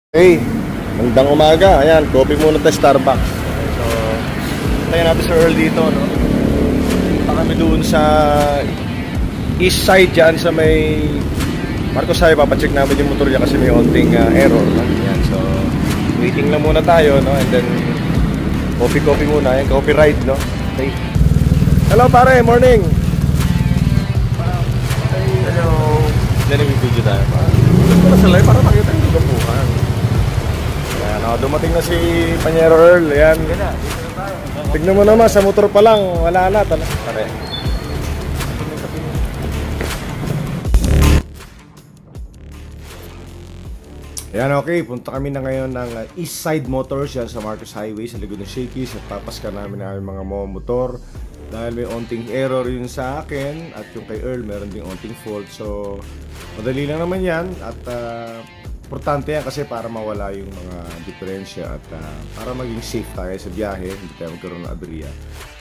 Hey, magandang umaga. Ayan, coffee muna tayo Starbucks. Okay, so, tayo natin sa Earl dito, no? Punta kami doon sa east side dyan sa may Marcos Highway. Papacheck namin yung motor niya kasi may onting error, no? Ayan, so, waiting lang muna tayo, no? And then, coffee muna. Ayan, coffee ride, no? Okay. Hello, pare. Morning. Hello. Diyan yung video tayo. Dito na sa live para makita yung gabuhan. Dumating na si Panyero Earl. Ayan. Tignan mo naman, sa motor pa lang wala na. Pare. Ayan, okay. Punta kami na ngayon ng East Side Motors yan sa Marcos Highway sa likod ng Shakey's. At papaska namin na mga motor dahil may onting error yun sa akin at yung kay Earl meron ding onting fault. So madali lang naman yan at importante yan kasi para mawala yung mga diferensya at para maging safe tayo sa biyahe, hindi tayo magkaroon ng aberya.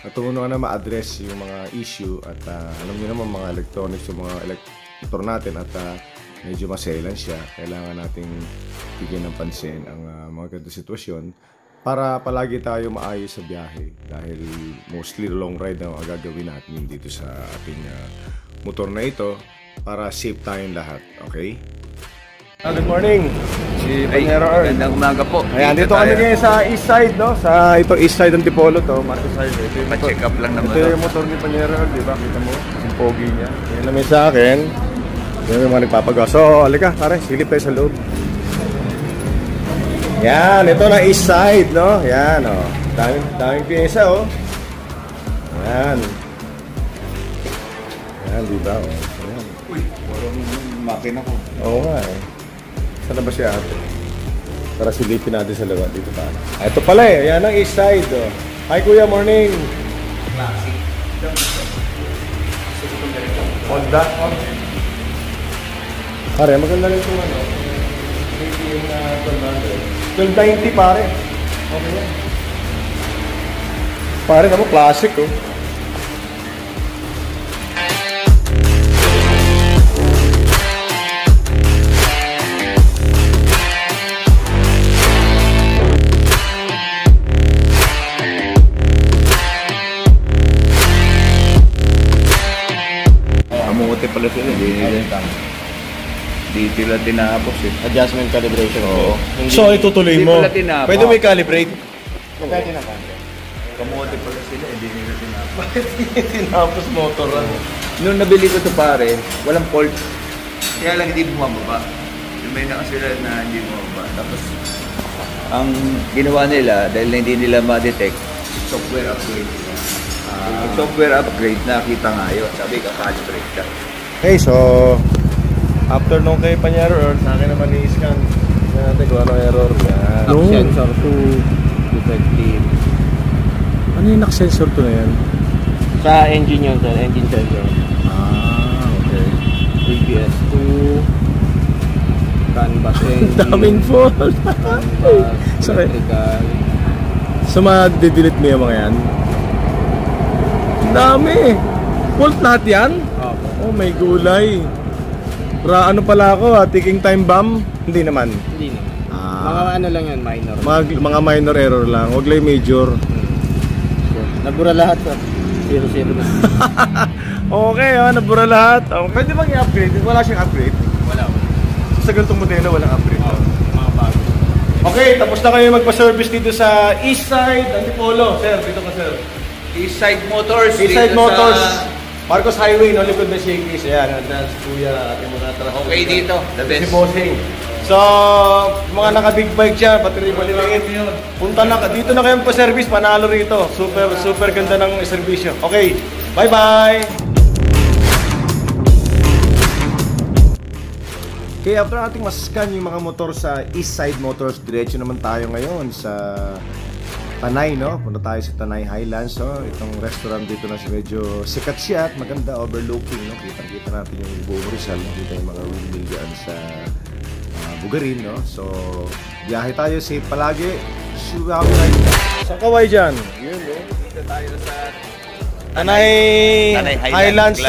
At tumuno na ma-address yung mga issue at alam niyo naman mga electronics, yung mga motor natin at medyo maselan siya. Kailangan nating bigyan ng pansin ang mga ganitong sitwasyon para palagi tayo maayos sa biyahe dahil mostly long ride ang gagawin natin dito sa ating motor na ito para safe tayong lahat, okay? Good morning, si Panyero Earl. Magandang umaga po. Ayan, dito kami ngayon sa east side, no? Sa ito east side ng Tipolo to, Marcos Highway. Ito yung check up lang naman. Ito yung motor ni Panyero Earl, di ba? Kita mo, yung pogi niya. Yan namin sa akin. Yan yung mga nagpapagawa. So, alika, pare, silip tayo sa loob. Yan, ito na east side, no? Yan, oh. Daming pyesa, oh. Yan. Yan, di ba, oh. Yan. Uy, parang makina ko. Oo nga, eh. Saan na ba siya ate? Para silipin natin sa loob. Dito pa. Ito pala eh. Yan ang east side. Oh. Hi kuya, morning. Classic. Honda. Pare, maganda rin itong ano. Yung 1290 pare. Okay yan. Pare naman classic oh. Pala sila, di sila tinapos eh. Adjustment calibration. Oo. So itutuloy mo. Pwede mo i-calibrate? Pwede naman. Kamote pala sila, hindi nila tinapos. Bakit hindi tinapos motor? Nung nabili ko ito pare, walang fault. Kaya lang hindi bumababa. May na sila na hindi bumababa. Tapos, ang ginawa nila, dahil hindi nila ma-detect, software upgrade. Software upgrade, nakita nga yun. Sabi ka, calibrate ka. Okay, so after nung kay Panyero Earl, sa akin naman i-scan natin kung ano error. Yan. Knock sensor 2 defective. Ano yung knock sensor 2 na yan? Sa engine yun, sa engine sensor. Okay. ABS 2 canvas engine. Daming fault. Canvas, electrical. So ma-delete mo yung mga yan? Dami! Fault lahat yan? Oh, may gulay. Ano pala ako ticking time bomb? Hindi naman. Hindi naman. Mga ano lang yan, minor. Mga minor error lang. Huwag lang major. Nabura lahat to. 0-0 na. Okay, nabura lahat. Pwede bang i-upgrade? Wala siyang upgrade? Wala. Sa ganitong modelo, walang upgrade. Mga bago. Okay, tapos na kayo magpa-service dito sa East Side Antipolo. Sir, dito ka sir. East Side Motors. East Side Motors. Marcos Highway, no? Likod na Shakey's. Ayan, that's kuya. Ating mga Okay dito, the best. Si Bossing. So, mga naka-big bike dyan, pati rin maliliit. Punta na, dito na kayo pa-service, panalo rito. Super ganda ng servisyo. Okay, bye-bye! Okay, after nating mascan yung mga motor sa East Side Motors, diretso naman tayo ngayon sa Tanay, no? Punta tayo sa Tanay Highlands, no? Itong restaurant dito na medyo sikat siya at maganda, overlooking, no? Kita natin yung buong Rizal, kita yung mga windmill dyan sa Bugarin, no? So, biyahe tayo, safe palagi. Sa Kaway dyan. Yun, no? Dito tayo sa Tanay Highlands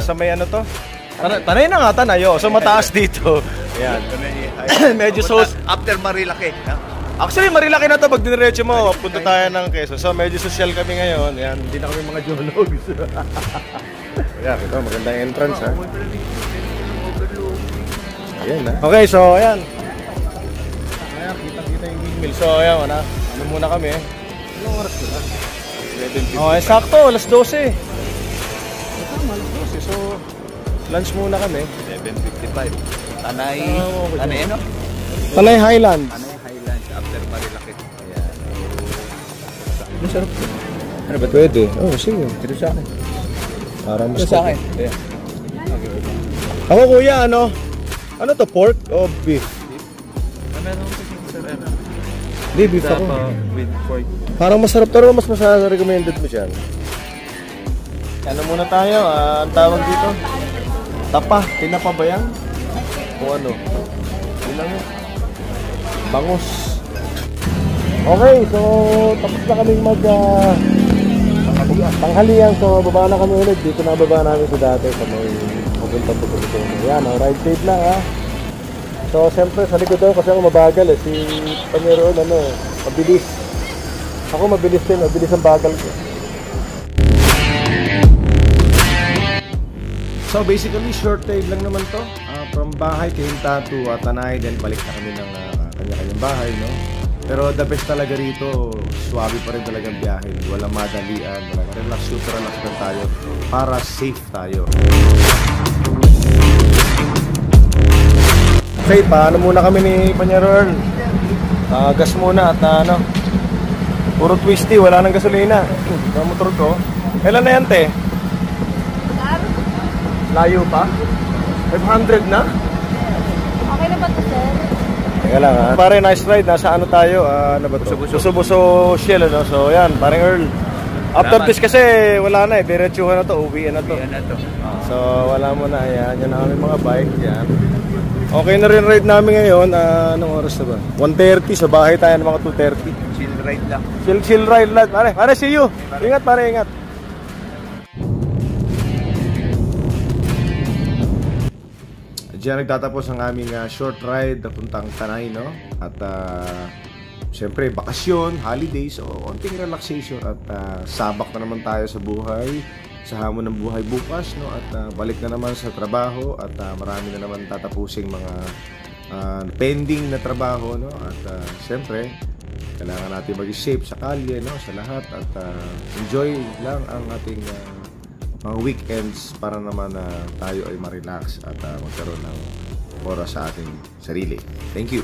sa may ano to? Tanay na nga, Tanay. So mataas dito. Ayan. Medyo Medyo sos. after Marilaki. No? Actually, Marilaki na to. Pag diniretso mo, punta tayo ng Quezon. So, medyo social kami ngayon. Ayan, hindi na kami mga geologs. Ayan, ito, magandang entrance, ha? Ayan, ha? Okay, so, ayan. Ayan, kitang-kita yung windmill. So, ayan, ano muna kami, eh. Anong oras ko na? 11:50. Okay, sakto, alas 12. Tama, alas 12. So, lunch muna kami. 11:55. Tanay, okay. Tanay ano? Tanay Highlands. Tanay Highlands after Marilaki. Ayan. Ano sarap to? Ano ba to? Pwede. Oh, sige. Ito sa akin. Parang mas Ito sa akin. Ayan. Ako, kuya, ano? Ano to, pork o beef? Meron ko sir, ano? Hindi, beef ako. With pork. Parang masarap to, mas recommended mo dyan. Ano muna tayo, ang tawag dito? Tapa, tinapa ba yan? O ano? Yun lang yun. Bangus. Okay, so tapos na kaming tanghalian. So baba na kami ulit. Dito na baba namin sa dati sa may pupunta po dito. Yan, ride safe lang ha. So siyempre sa likod daw kasi ako mabagal eh. Si Panyeroon mabilis. Ako mabilis din, mabilis ang bagal ko. So basically short ride lang naman to. From bahay kay Hintatu at Tanay, then balik na kami ng kanya-kanyang bahay, no? Pero the best talaga rito, swabe pa rin talaga ang biyahe. Walang madalian, walang relax, super relax lang tayo para safe tayo. Okay, paano muna kami ni Panyeroon? Gas muna at puro twisty, wala nang gasolina. Ang motor ko. Kailan na yan, te? Layo pa? 500 na? Okay na ba ito, sir? Teka lang ha. Pare, nice ride. Nasa ano tayo? Ano ba ito? Buso-buso Shell, ano? So, yan. Parang Earl. After this kasi, wala na eh. Diretsuhan na to. Uwian na to. So, wala mo na. Ayan. Yan ang aming mga bike. Yan. Okay na rin ride namin ngayon. Anong oras na ba? 1:30. Sa bahay tayo ng mga 2:30. Chill ride lang. Chill ride lang. Pare, see you. Ingat, pare, ingat. Diyan nagtatapos ang aming short ride papuntang Tanay, no? At siyempre, bakasyon, holidays, so onting relaxation at sabak na naman tayo sa buhay, sa hamon ng buhay bukas, no? At balik na naman sa trabaho at marami na naman tatapusing mga pending na trabaho, no? At siyempre, kailangan natin mag-safe sa kalye, no? Sa lahat at enjoy lang ang ating mga weekends para naman tayo ay ma-relax at magkaroon ng oras sa ating sarili. Thank you!